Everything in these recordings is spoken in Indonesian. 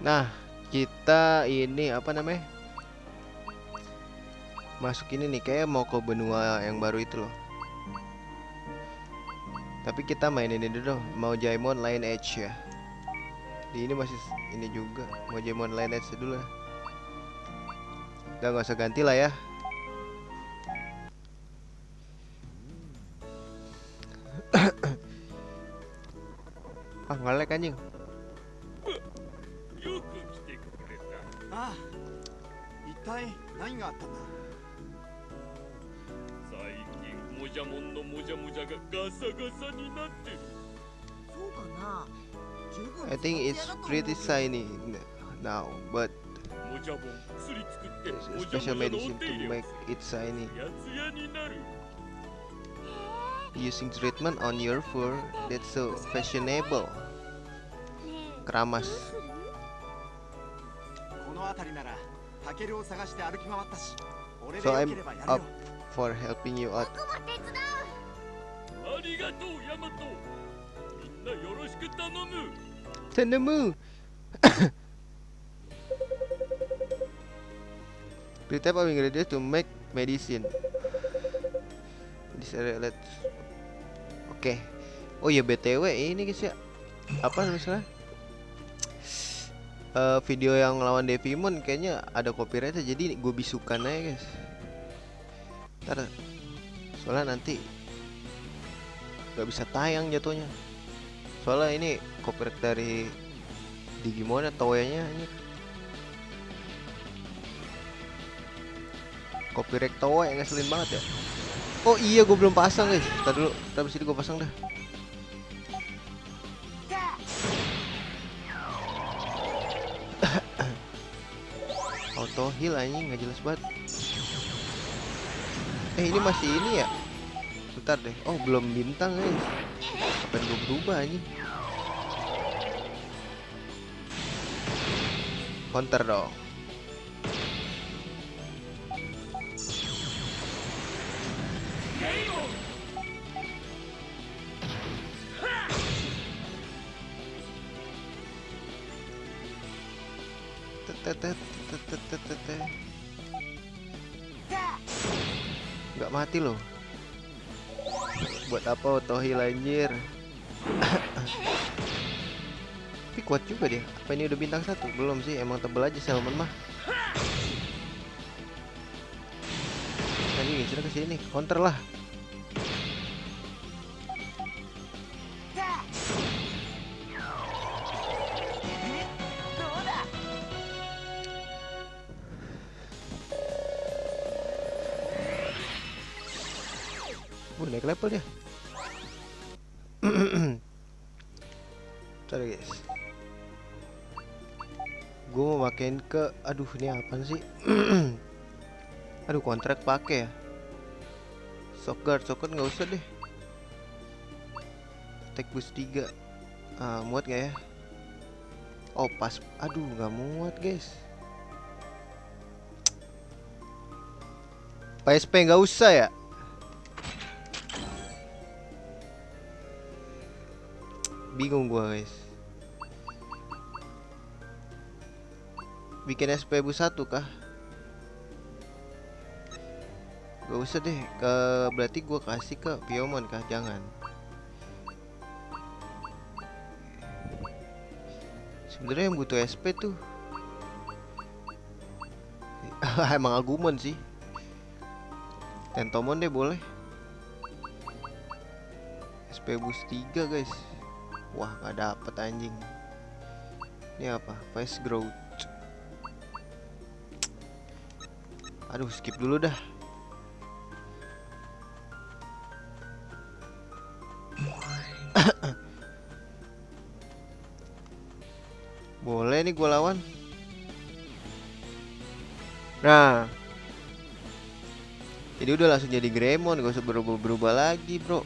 Nah, kita ini apa namanya? Masuk ini nih, kayak mau ke benua yang baru itu loh. Tapi kita main ini dulu, mau Jaimon Lineage ya. Di ini masih ini juga, mau Jaimon Lineage dulu lah. Udah nggak usah ganti lah ya. Ah, ngelek anjing. よく来てくれた。ああ、一体何があったんだ。最近もじゃもんのもじゃもじゃがガサガサになってる。そうかな。十分 I think it's pretty shiny now, but もじゃもん薬作っても there's a じゃ special もじゃのお medicine 手 to 入れを make す it shiny. る。つやつやになる。 Using treatment on your fur, that's so fashionable. Keramas. この辺りならタケルを探して歩き回ったし、俺で So よ I'm ければやる up よ。 for helping you out. 僕も手伝う。ありがとうヤマト。みんなよろしく頼む。 Tenemu. Retap of ingredients to make medicine. This area, let's. Oke. Oh ya BTW ini guys ya. Apa misalnya? Video yang lawan Devimon kayaknya ada copyright, jadi gue bisukan aja guys. Ntar soalnya nanti nggak bisa tayang jatuhnya. Soalnya ini copyright dari Digimon atau nya ini. Copyright Toei yang ngeselin banget ya. Oh iya, gue belum pasang guys. Ntar dulu, ntar abis ini gue pasang dah. Auto heal anjing, nggak jelas banget. Ini masih ini ya. Bentar deh. Oh belum bintang guys. Kapan gue berubah anjing? Counter dong. Nggak mati loh. Buat apa auto heal anjir? Tapi kuat juga dia. Apa ini udah bintang 1? Belum sih, emang tebel aja Salmon mah. Anjing, sudah kesini, counter lah. Naik level dia. Bentar guys. Gue mau makin ke, aduh ini apa sih? Aduh kontrak pakai ya. Shock guard nggak usah deh. Attack boost 3. Muat gak ya? Oh pas, aduh nggak muat guys. PSP nggak usah ya. Bingung gua guys. Bikin SP bu 1 kah? Gak usah deh. Berarti gua kasih ke Piomon kah? Jangan. Sebenarnya yang butuh SP tuh emang Agumon sih. Tentomon deh boleh. SP boost 3 guys. Wah gak dapet anjing. Ini apa? Fast growth. Aduh skip dulu dah. Boleh nih gua lawan. Nah, jadi udah langsung jadi Greymon, gak usah berubah-berubah lagi bro.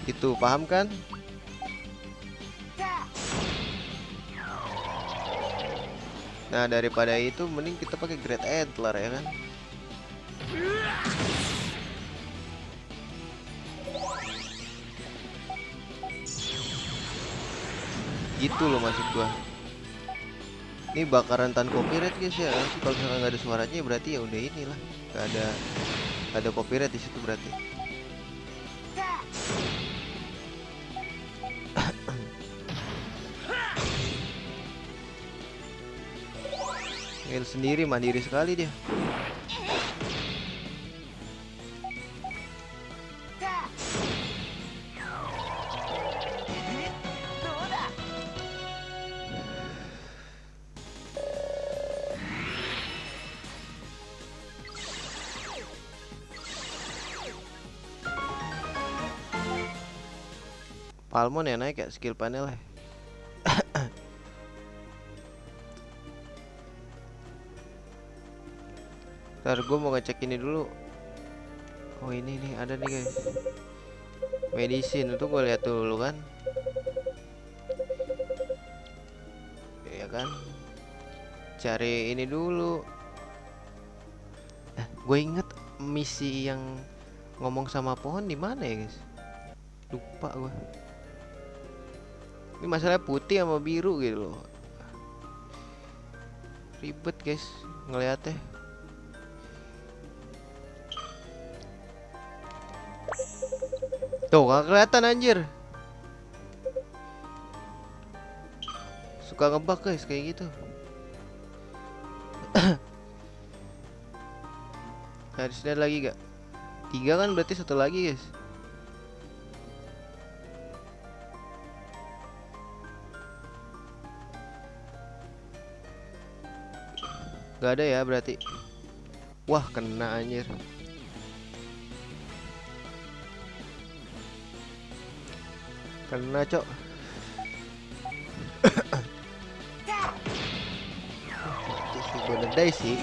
Itu paham kan? Nah daripada itu mending kita pakai Great Antler ya kan. Gitu loh maksud gua. Ini bakaran tanpa copyright guys ya. Nanti kalau misalkan nggak ada suaranya berarti ya udah inilah. Nggak ada copyright di situ berarti. Ngel sendiri mandiri sekali dia. Palmon ya naik ya skill panel ya. Ntar gue mau ngecek ini dulu. Oh ini nih ada nih guys. Medicine itu gue lihat dulu kan. Ya kan. Cari ini dulu. Gue inget misi yang ngomong sama pohon di mana ya guys? Lupa gue. Ini masalahnya putih sama biru gitu loh. Ribet guys ngeliatnya. Tuh gak kelihatan anjir. Suka ngebug guys kayak gitu. Nah di sini ada lagi gak? 3 kan berarti 1 lagi guys. Gak ada ya berarti. Wah kena anjir. Kena cok. Gue nedai sih.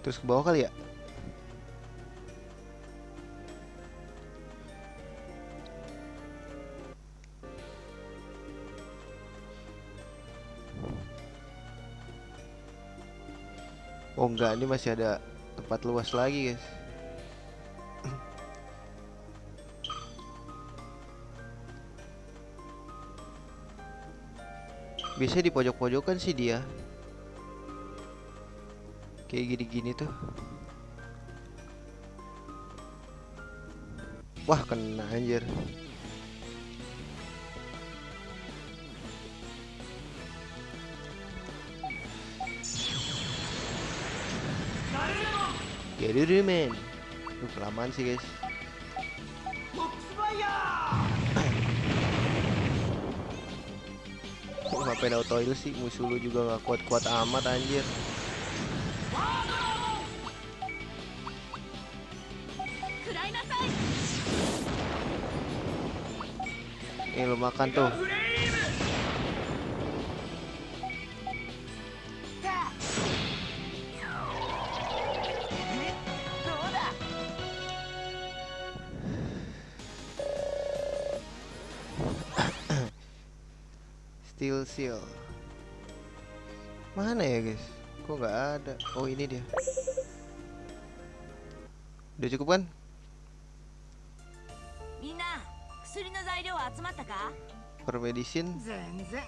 Terus ke bawah kali ya. Oh enggak, ini masih ada tempat luas lagi guys. Biasanya di pojok-pojokan sih dia. Kayak gini-gini tuh. Wah kena anjir. Jadi men. Kelamaan sih guys. Ngapain auto heal sih? Musuh lu juga gak kuat-kuat amat anjir. Ini lu makan tuh. Steel seal. Mana ya guys? Kok nggak ada? Oh ini dia. Udah cukup kan? Per medicine. 全然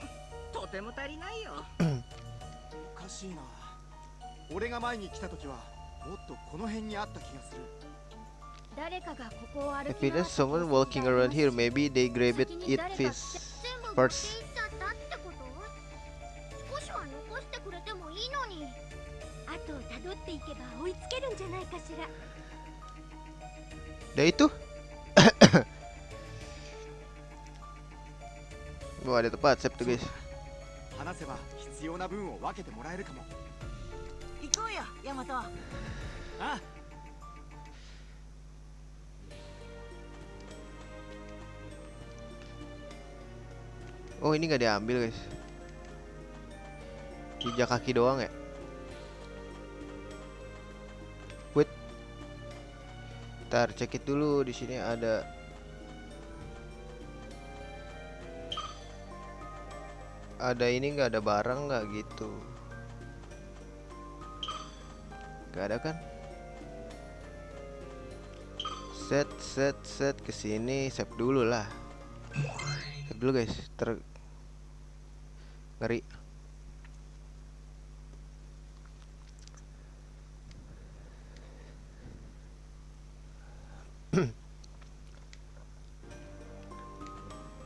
とても足りないよ。おかしいな。俺が前に来た時はもっとこの辺にあった気がする。誰かがここを歩 If き it 回 is someone walking around here, maybe they grab it, eat fish first. 少しは残してくれてもいいのに。後をたどっていけば追いつけるんじゃないかしら。 Udah itu? Wah ada tempat save tuh guys. 話せば必要な分を分けてもらえるかも。行こうよ、ヤマト。ああ。 Oh ini nggak diambil guys. Jejak kaki doang ya. Wait. Ntar cek it dulu di sini ada. Ada ini nggak, ada barang nggak gitu. Gak ada kan? Set ke sini, save dulu lah. Save dulu guys, ngeri.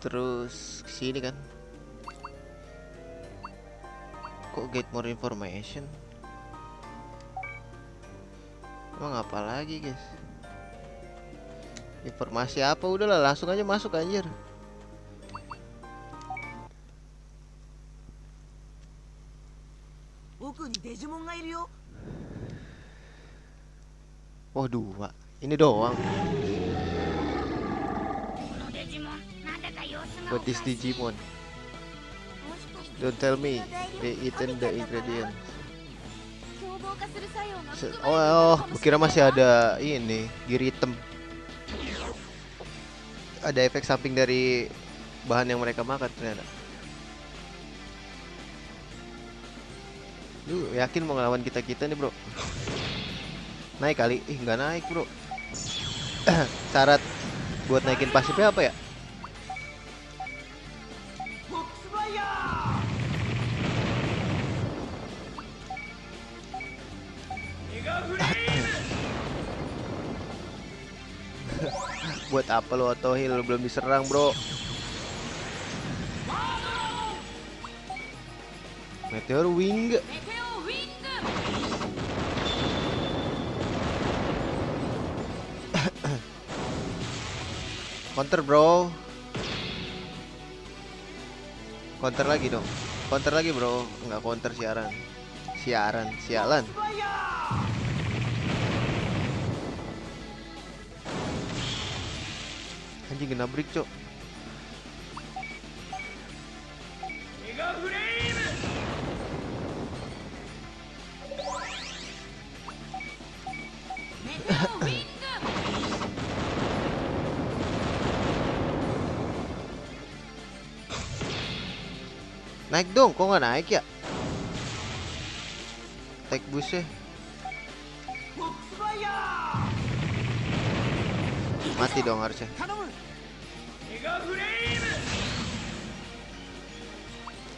Terus sini kan? Kok get more information? Emang apa lagi guys? Informasi apa? Udahlah langsung aja masuk anjir. Oh 2. Ini doang. このデジモンなんだか様子がお What か is しい Digimon? もしかして Don't tell me 薬の材料 they を eaten 食 the べちゃったかな ingredients. 凶暴化する作用が含まれていた Oh, かもし kira れない masih わ ada ini, giritem. Ada efek samping dari bahan yang mereka makan ternyata. Lu yakin mau ngelawan kita-kita nih, Bro? Naik kali? Ih, nggak naik, Bro. Syarat buat naikin pasifnya apa ya? Buat apa lo auto heal, belum diserang, Bro? Meteor Wing. Counter, Bro. Counter lagi dong. Counter lagi, Bro. Enggak counter siaran. Sialan. Anjing kena break, Cok. Naik dong, kok nggak naik ya? Take busnya. Mati dong harusnya.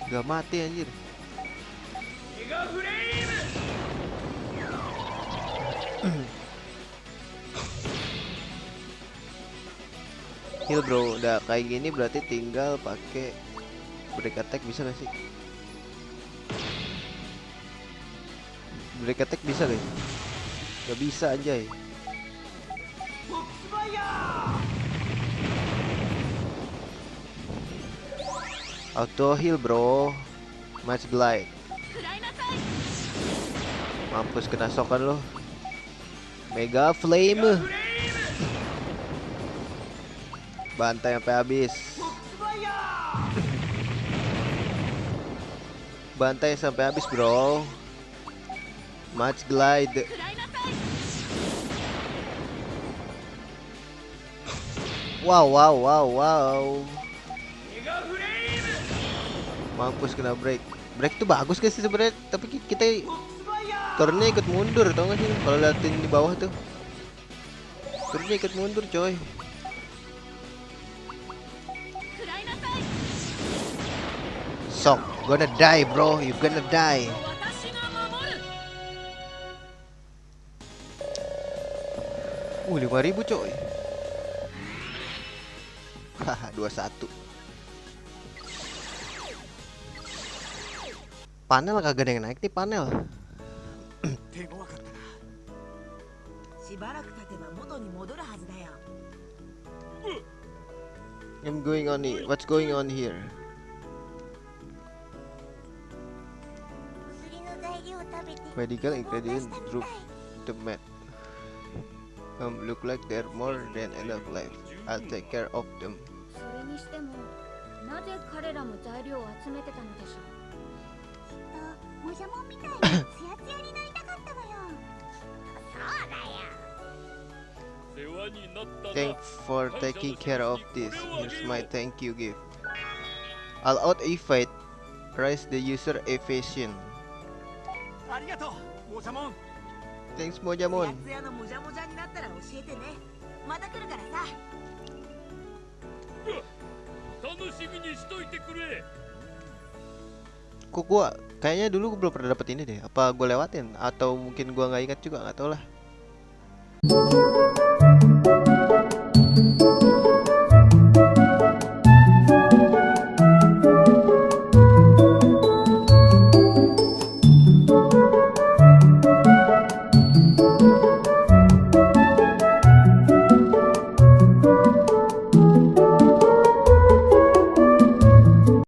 Gak mati anjir. Heal, Bro. Udah kayak gini berarti tinggal pakai break attack, bisa gak sih? Break attack bisa guys? Gak bisa anjay. Auto heal, Bro. Match glide. Mampus kena sokan lo. Mega flame. Bantai sampai habis. Bantai sampai habis, Bro. Match glide. Wow. Mampus kena break. Break tuh bagus guys sih sebenarnya, tapi kita turnnya ikut mundur, tau gak sih? Kalau liatin di bawah tuh, turnnya ikut mundur, coy. Sok, gonna die, bro. You gonna die. Uh, 5.000 coy. Haha, 21. Panel kagak ada yang naik nih, panel. 手強かったな。しばらく経てば元に戻るはずだよ。 What's going on here? 薬の材料を食べて Medical 希望が ingredient したみた drop い the mat. Look like they're more than enough life. I'll take care of them. それにしてもなぜ彼らも材料を集めてたのでしょう。きっとモジャモンみたいにツヤツヤになりたかったのよ。そうだよ。世話になったな。 Thanks for taking care of this. Here's my thank you gift. All out evade. Raise the user evasion. ありがとう、モジャモン。Thanks もじゃツもん。ヤツヤのもじゃもじゃになったら教えてね。また来るからさ。楽しみにしといてくれ。 Kok gua kayaknya dulu gua belum pernah dapet ini deh. Apa gua lewatin atau mungkin gua nggak ingat juga, nggak tahu lah.